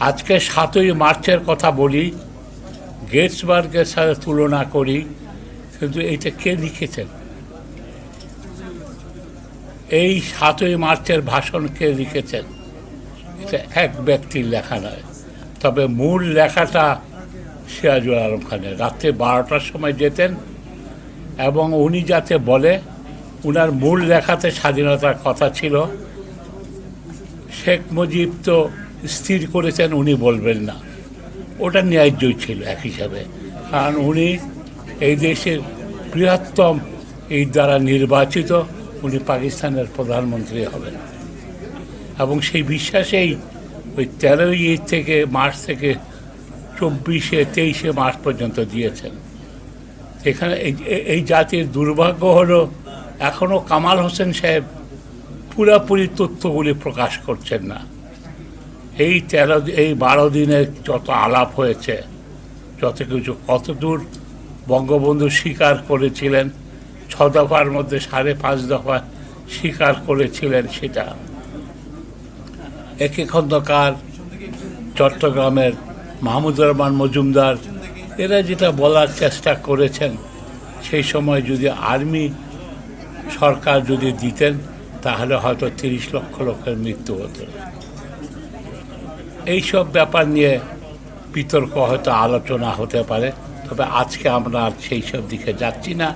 আজকে 7ই মার্চের কথা বলি, গেটসবার্গের সাথে তুলনা করি, কিন্তু এইটা কে লিখেছেন? এই 7ই মার্চের ভাষণ কে লিখেছেন? এটা এক ব্যক্তির লেখা নয়, তবে মূল লেখাটা সিরাজুল আলম খানের। রাত্রে 12টার সময় যেতেন এবং উনি যাতে বলে, উনার মূল লেখাতে স্বাধীনতার কথা ছিল। শেখ মুজিব তো স্থির করেছেন উনি বলবেন না, ওটা ন্যায্যই ছিল এক হিসাবে, কারণ উনি এই দেশের বৃহত্তম এই দ্বারা নির্বাচিত, উনি পাকিস্তানের প্রধানমন্ত্রী হবেন এবং সেই বিশ্বাসেই ওই 13ই থেকে মার্চ থেকে 23শে মার্চ পর্যন্ত দিয়েছেন। এখানে এই জাতির দুর্ভাগ্য হলো এখনও কামাল হোসেন সাহেব পুরোপুরি তথ্যগুলি প্রকাশ করছেন না। এই 12 দিনে যত আলাপ হয়েছে, যত কিছু, কতদূর বঙ্গবন্ধু স্বীকার করেছিলেন, 6 দফার মধ্যে 5.5 দফা স্বীকার করেছিলেন, সেটা একে খন্দকার, চট্টগ্রামের মাহমুদুর রহমান মজুমদার, এরা যেটা বলার চেষ্টা করেছেন, সেই সময় যদি আর্মি সরকার যদি দিতেন তাহলে হয়তো 30 লক্ষ লোকের মৃত্যু হতো। এইসব ব্যাপার নিয়ে বিতর্ক হয়তো আলোচনা হতে পারে, তবে আজকে আমরা আর সেই সব দিকে যাচ্ছি না।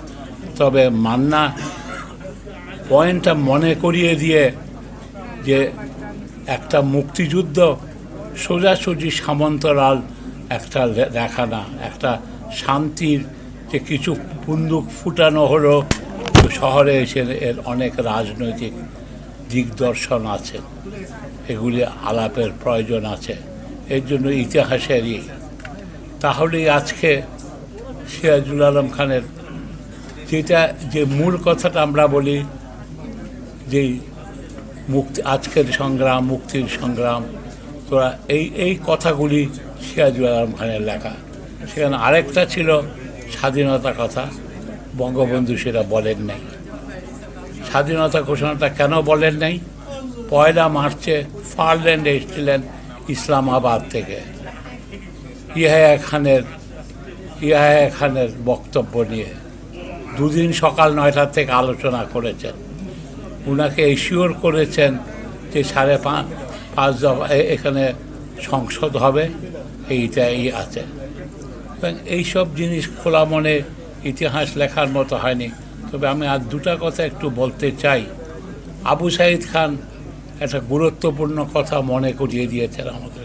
তবে মান্না পয়েন্টটা মনে করিয়ে দিয়ে যে একটা মুক্তিযুদ্ধ সোজাসুজি সামন্তরাল একটা লেখা না, একটা শান্তির যে কিছু বন্দুক ফুটানো হলো শহরে এসে, এর অনেক রাজনৈতিক দিগদর্শন আছে, এগুলি আলাপের প্রয়োজন আছে, এর জন্য ইতিহাসেরই। তাহলেই আজকে সিরাজুল আলম খানের যেটা যে মূল কথাটা আমরা বলি, যে মুক্তি, আজকের সংগ্রাম, মুক্তির সংগ্রাম, তোরা এই কথাগুলি সিরাজুল আলম খানের লেখা। সেখানে আরেকটা ছিল স্বাধীনতা কথা, বঙ্গবন্ধু সেটা বলেন নাই। স্বাধীনতা ঘোষণাটা কেন বলেন নাই? 1 মার্চে ফারল্যান্ডে এসেছিলেন ইসলামাবাদ থেকে ইয়াহিয়া খানের বক্তব্য নিয়ে 2 দিন সকাল 9টা থেকে আলোচনা করেছেন। উনাকে এশিওর করেছেন যে 5.5 দফা এখানে সংসদ হবে, এইটাই আছে। এইসব জিনিস খোলা মনে ইতিহাস লেখার মতো হয়নি। তবে আমি আর 2টা কথা একটু বলতে চাই। আবু সাইদ খান একটা গুরুত্বপূর্ণ কথা মনে করিয়ে দিয়েছেন আমাদের।